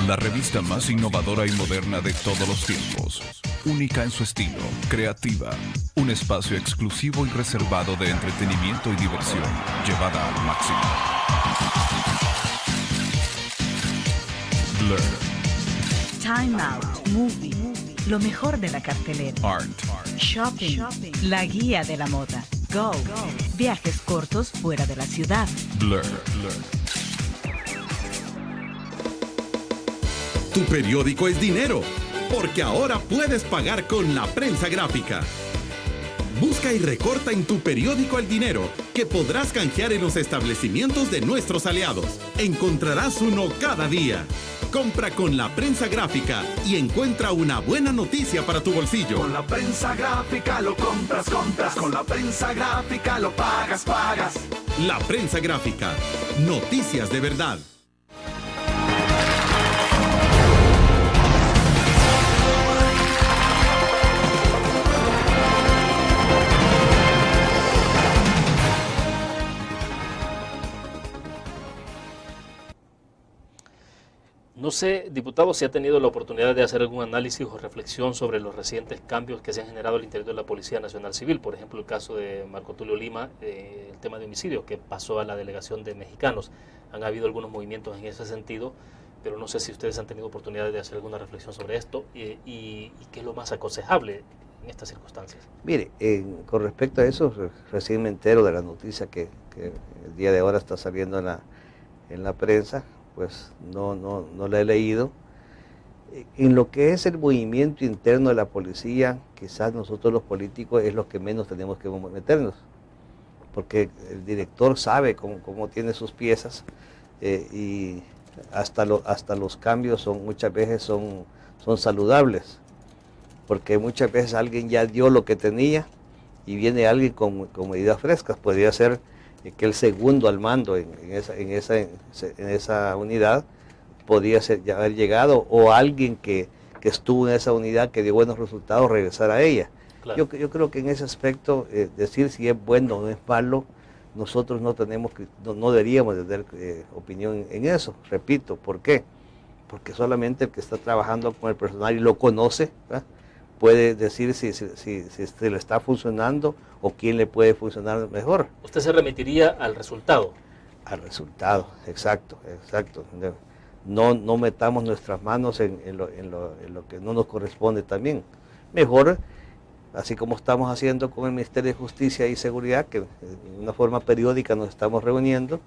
La revista más innovadora y moderna de todos los tiempos. Única en su estilo, creativa. Un espacio exclusivo y reservado de entretenimiento y diversión, llevada al máximo. Blur. Time Out, Movie, lo mejor de la cartelera. Art. Shopping, la guía de la moda. Go, viajes cortos fuera de la ciudad. Blur. Tu periódico es dinero, porque ahora puedes pagar con la prensa gráfica. Busca y recorta en tu periódico el dinero, que podrás canjear en los establecimientos de nuestros aliados. Encontrarás uno cada día. Compra con la prensa gráfica y encuentra una buena noticia para tu bolsillo. Con la prensa gráfica lo compras. Con la prensa gráfica lo pagas. La prensa gráfica. Noticias de verdad. No sé, diputado, si ha tenido la oportunidad de hacer algún análisis o reflexión sobre los recientes cambios que se han generado al interior de la Policía Nacional Civil. Por ejemplo, el caso de Marco Tulio Lima, el tema de homicidio, que pasó a la delegación de mexicanos. Han habido algunos movimientos en ese sentido, pero no sé si ustedes han tenido oportunidad de hacer alguna reflexión sobre esto y qué es lo más aconsejable en estas circunstancias. Mire, con respecto a eso, recién me entero de la noticia que el día de ahora está saliendo en la prensa. Pues no la he leído. En lo que es el movimiento interno de la policía, quizás nosotros los políticos es lo que menos tenemos que meternos, porque el director sabe cómo tiene sus piezas y hasta los cambios muchas veces son saludables, porque muchas veces alguien ya dio lo que tenía y viene alguien con medidas frescas. Podría ser que el segundo al mando en esa unidad podría ya haber llegado, o alguien que estuvo en esa unidad que dio buenos resultados regresar a ella. Claro. Yo creo que en ese aspecto decir si es bueno o no es malo, nosotros no deberíamos tener opinión en eso. Repito, ¿por qué? Porque solamente el que está trabajando con el personal y lo conoce, ¿verdad?, puede decir si se le está funcionando o quién le puede funcionar mejor. Usted se remitiría al resultado. Al resultado, exacto. No metamos nuestras manos en lo que no nos corresponde también. Mejor, así como estamos haciendo con el Ministerio de Justicia y Seguridad, que de una forma periódica nos estamos reuniendo,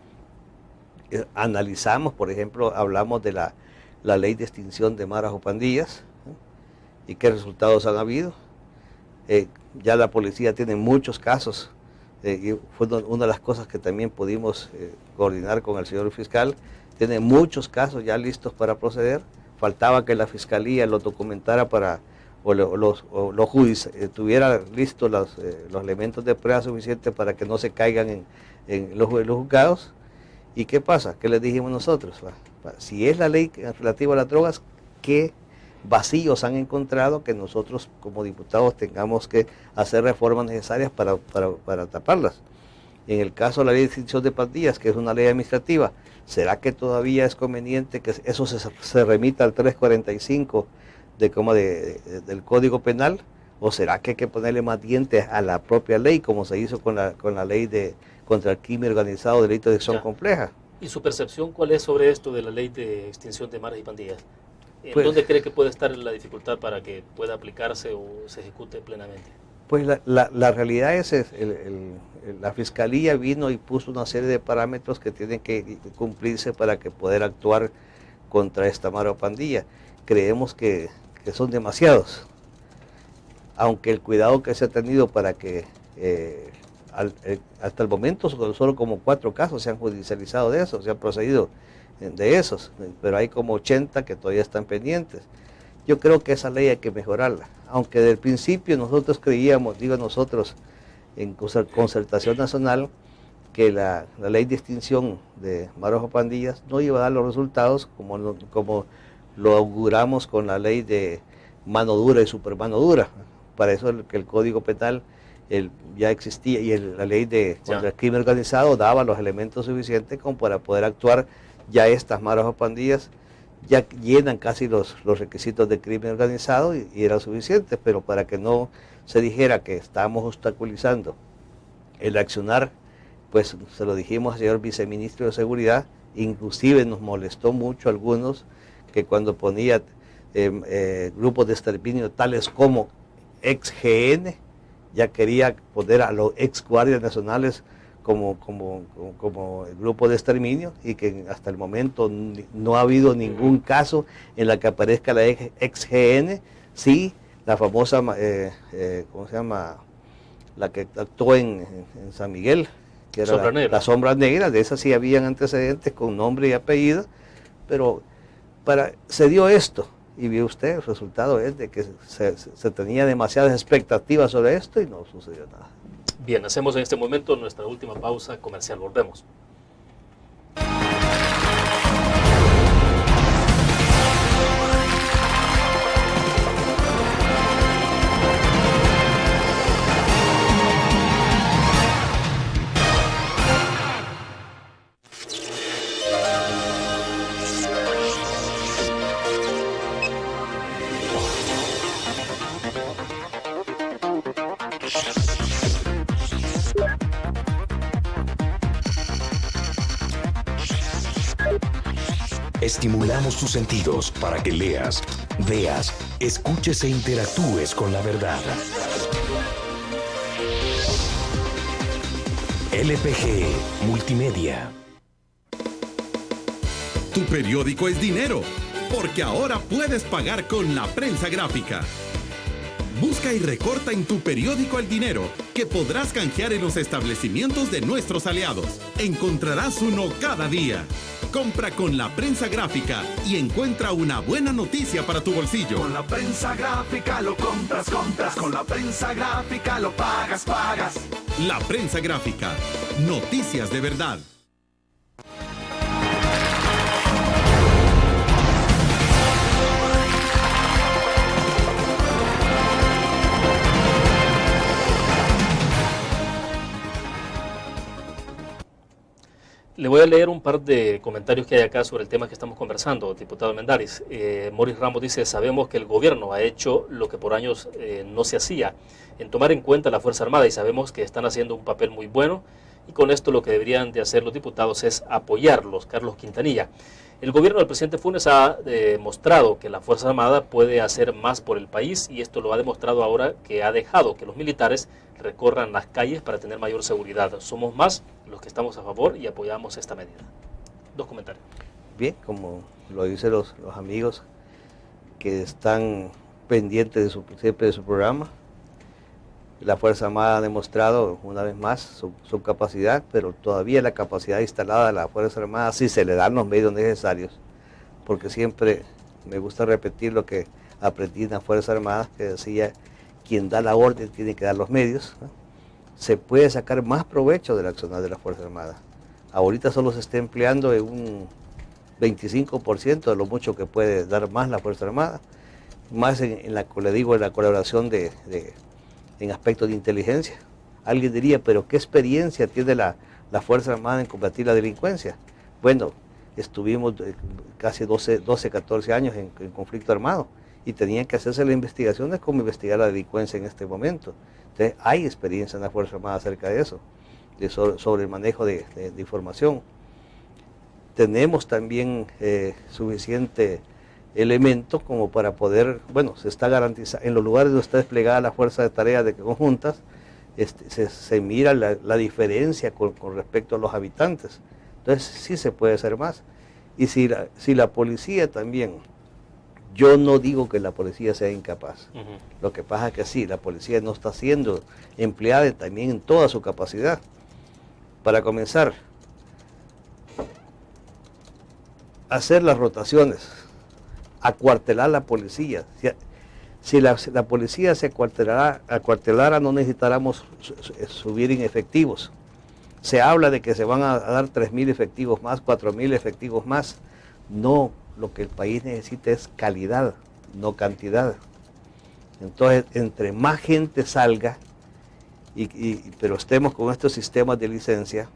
analizamos, por ejemplo, hablamos de la ley de extinción de maras o pandillas, y qué resultados han habido. Ya la policía tiene muchos casos, y fue una de las cosas que también pudimos coordinar con el señor fiscal. Tiene muchos casos ya listos para proceder. Faltaba que la fiscalía lo documentara tuviera listos los elementos de prueba suficientes para que no se caigan en los juzgados. ¿Y qué pasa? ¿Qué les dijimos nosotros? Si es la ley relativa a las drogas, ¿qué vacíos han encontrado que nosotros como diputados tengamos que hacer reformas necesarias para taparlas? En el caso de la ley de extinción de pandillas, que es una ley administrativa, ¿será que todavía es conveniente que eso se remita al 345 del Código Penal? ¿O será que hay que ponerle más dientes a la propia ley, como se hizo con la ley contra el crimen organizado, delito de acción compleja? ¿Y su percepción cuál es sobre esto de la ley de extinción de maras y pandillas? Pues, ¿Dónde cree que puede estar la dificultad para que pueda aplicarse o se ejecute plenamente? Pues la realidad es la Fiscalía vino y puso una serie de parámetros que tienen que cumplirse para que poder actuar contra esta mara o pandilla. Creemos que son demasiados, aunque el cuidado que se ha tenido para que hasta el momento solo como 4 casos se han judicializado de eso, se han procedido de esos, pero hay como 80 que todavía están pendientes. Yo creo que esa ley hay que mejorarla, aunque del principio nosotros creíamos, nosotros en concertación nacional, que la ley de extinción de maras o pandillas no iba a dar los resultados como lo auguramos con la ley de mano dura y supermano dura. Para eso que el Código Penal ya existía y la ley contra el crimen organizado daba los elementos suficientes como para poder actuar. Ya estas maras o pandillas ya llenan casi los requisitos de crimen organizado y eran suficientes, pero para que no se dijera que estábamos obstaculizando el accionar, pues se lo dijimos al señor viceministro de Seguridad. Inclusive nos molestó mucho a algunos que cuando ponía grupos de exterminio tales como ex-GN, ya quería poner a los ex-guardias nacionales como el grupo de exterminio, y que hasta el momento no ha habido ningún caso en la que aparezca la ex-GN. Sí, la famosa, ¿cómo se llama? La que actuó en San Miguel, que era la Sombra Negra, de esa sí habían antecedentes con nombre y apellido, pero se dio esto, y vio usted, el resultado es de que se tenía demasiadas expectativas sobre esto y no sucedió nada. Bien, hacemos en este momento nuestra última pausa comercial. Volvemos. Estimulamos tus sentidos para que leas, veas, escuches e interactúes con la verdad. LPG Multimedia. Tu periódico es dinero, porque ahora puedes pagar con la prensa gráfica. Busca y recorta en tu periódico el dinero que podrás canjear en los establecimientos de nuestros aliados. Encontrarás uno cada día. Compra con la prensa gráfica y encuentra una buena noticia para tu bolsillo. Con la prensa gráfica lo compras. Con la prensa gráfica lo pagas. La prensa gráfica. Noticias de verdad. Le voy a leer un par de comentarios que hay acá sobre el tema que estamos conversando, diputado Mendaris. Morris Ramos dice, sabemos que el gobierno ha hecho lo que por años no se hacía, en tomar en cuenta la Fuerza Armada, y sabemos que están haciendo un papel muy bueno, y con esto lo que deberían de hacer los diputados es apoyarlos. Carlos Quintanilla. El gobierno del presidente Funes ha demostrado que la Fuerza Armada puede hacer más por el país, y esto lo ha demostrado ahora que ha dejado que los militares recorran las calles para tener mayor seguridad. Somos más los que estamos a favor y apoyamos esta medida. 2 comentarios. Bien, como lo dicen los amigos que están pendientes siempre de su programa, la Fuerza Armada ha demostrado una vez más su capacidad, pero todavía la capacidad instalada de la Fuerza Armada, si se le dan los medios necesarios, porque siempre me gusta repetir lo que aprendí en la Fuerza Armada, que decía, quien da la orden tiene que dar los medios, ¿no? Se puede sacar más provecho de la accionar de la Fuerza Armada. Ahorita solo se está empleando en un 25% de lo mucho que puede dar más la Fuerza Armada, más en la colaboración en aspectos de inteligencia. Alguien diría, pero ¿qué experiencia tiene la Fuerza Armada en combatir la delincuencia? Bueno, estuvimos casi 12, 14 años en conflicto armado, y tenían que hacerse las investigaciones como investigar la delincuencia en este momento. Entonces, hay experiencia en la Fuerza Armada acerca de eso, sobre el manejo de información. Tenemos también suficiente elemento como para poder, bueno, se está garantizando, en los lugares donde está desplegada la fuerza de tareas de conjuntas, se mira la diferencia con respecto a los habitantes. Entonces, sí se puede hacer más. Y si la policía también, yo no digo que la policía sea incapaz. Lo que pasa es que sí, la policía no está siendo empleada también en toda su capacidad. Para comenzar, hacer las rotaciones, acuartelar la policía. Si la policía se acuartelara, no necesitáramos subir en efectivos. Se habla de que se van a dar 3.000 efectivos más, 4.000 efectivos más. No, lo que el país necesita es calidad, no cantidad. Entonces, entre más gente salga, pero estemos con estos sistemas de licencia,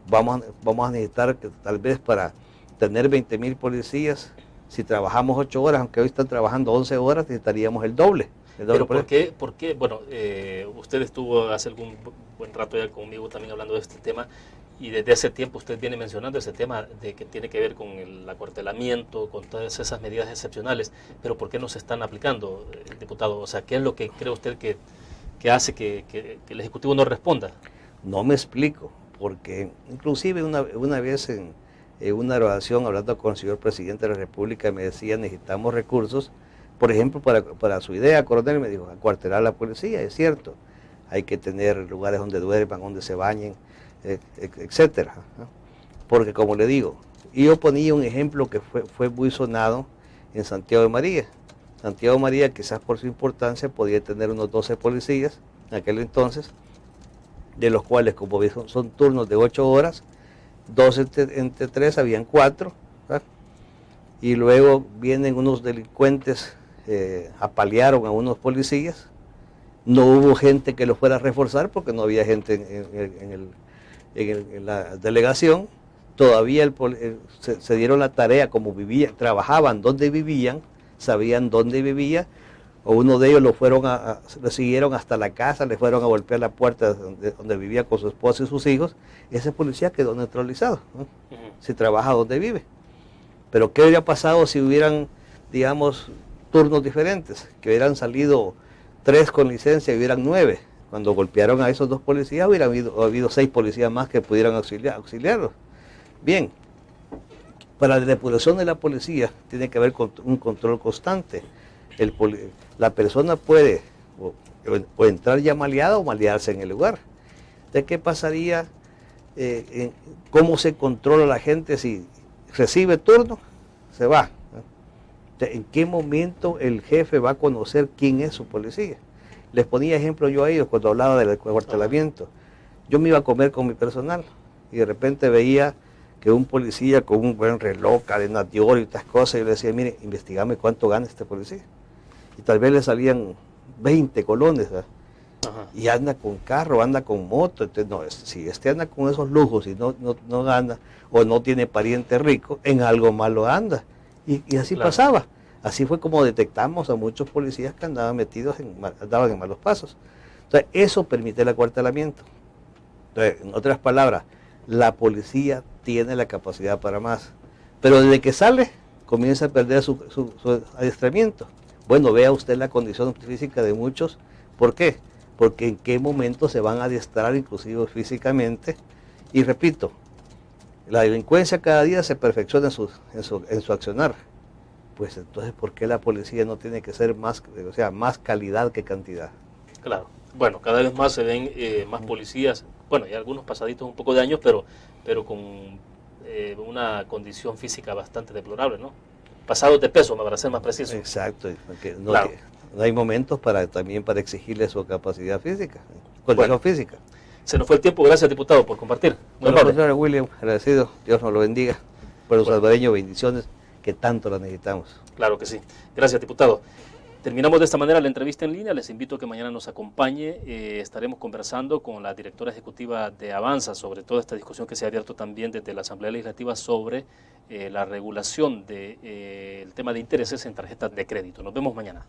vamos a necesitar que tal vez para tener 20.000 policías, si trabajamos 8 horas, aunque hoy están trabajando 11 horas, necesitaríamos el doble. Pero ¿por qué? Bueno, usted estuvo hace algún buen rato ya conmigo también hablando de este tema, y desde hace tiempo usted viene mencionando ese tema de que tiene que ver con el acuartelamiento, con todas esas medidas excepcionales, pero ¿por qué no se están aplicando, diputado? O sea, ¿qué es lo que cree usted que hace que el Ejecutivo no responda? No me explico, porque inclusive una vez en una oración hablando con el señor presidente de la República me decía, necesitamos recursos, por ejemplo, para su idea, coronel, me dijo, acuartelar la policía, es cierto, hay que tener lugares donde duerman, donde se bañen, etcétera, ¿no? Porque como le digo, yo ponía un ejemplo que fue muy sonado en Santiago de María. Santiago de María, quizás por su importancia, podía tener unos 12 policías en aquel entonces, de los cuales, como son turnos de 8 horas, 2 entre 3, habían 4, ¿verdad? Y luego vienen unos delincuentes, apalearon a unos policías, no hubo gente que los fuera a reforzar porque no había gente en la delegación, todavía se dieron la tarea como vivían, trabajaban donde vivían, sabían dónde vivía, o uno de ellos lo siguieron hasta la casa, le fueron a golpear la puerta donde vivía con su esposa y sus hijos. Ese policía quedó neutralizado, ¿no? Si trabaja donde vive. Pero ¿qué hubiera pasado si hubieran, digamos, turnos diferentes? Que hubieran salido 3 con licencia y hubieran 9. Cuando golpearon a esos 2 policías, hubiera habido 6 policías más que pudieran auxiliarlos. Bien, para la depuración de la policía tiene que haber un control constante. La persona puede o entrar ya maleada o malearse en el lugar. ¿De qué pasaría? ¿Cómo se controla la gente si recibe turno? Se va. ¿En qué momento el jefe va a conocer quién es su policía? Les ponía ejemplo yo a ellos cuando hablaba del acuartelamiento. Yo me iba a comer con mi personal y de repente veía que un policía con un buen reloj, cadenas de oro y estas cosas, y yo le decía, mire, investigame cuánto gana este policía. Y tal vez le salían 20 colones, ¿verdad? Ajá. y anda con carro, anda con moto. Entonces, no, si anda con esos lujos y no anda o no tiene pariente rico, en algo malo anda. Y así Claro. pasaba. Así fue como detectamos a muchos policías que andaban andaban en malos pasos. Entonces, eso permite el acuartelamiento. Entonces, en otras palabras, la policía tiene la capacidad para más. Pero desde que sale, comienza a perder su adiestramiento. Bueno, vea usted la condición física de muchos. ¿Por qué? Porque en qué momento se van a adiestrar inclusive físicamente. Y repito, la delincuencia cada día se perfecciona en su accionar. Pues entonces, ¿por qué la policía no tiene que ser más calidad que cantidad? Claro. Bueno, cada vez más se ven más policías, bueno, y algunos pasaditos un poco de años, pero con una condición física bastante deplorable, ¿no? Pasados de peso, para ser más preciso. Exacto, porque Claro. no hay momentos también para exigirle su capacidad física, condición física. Se nos fue el tiempo, gracias diputado por compartir. Muy Bueno, amable. señor William, agradecido, Dios nos lo bendiga. Por los salvadoreños, bendiciones que tanto las necesitamos. Claro que sí. Gracias, diputado. Terminamos de esta manera la entrevista en línea. Les invito a que mañana nos acompañe. Estaremos conversando con la directora ejecutiva de Avanza sobre toda esta discusión que se ha abierto también desde la Asamblea Legislativa sobre la regulación del tema de intereses en tarjetas de crédito. Nos vemos mañana.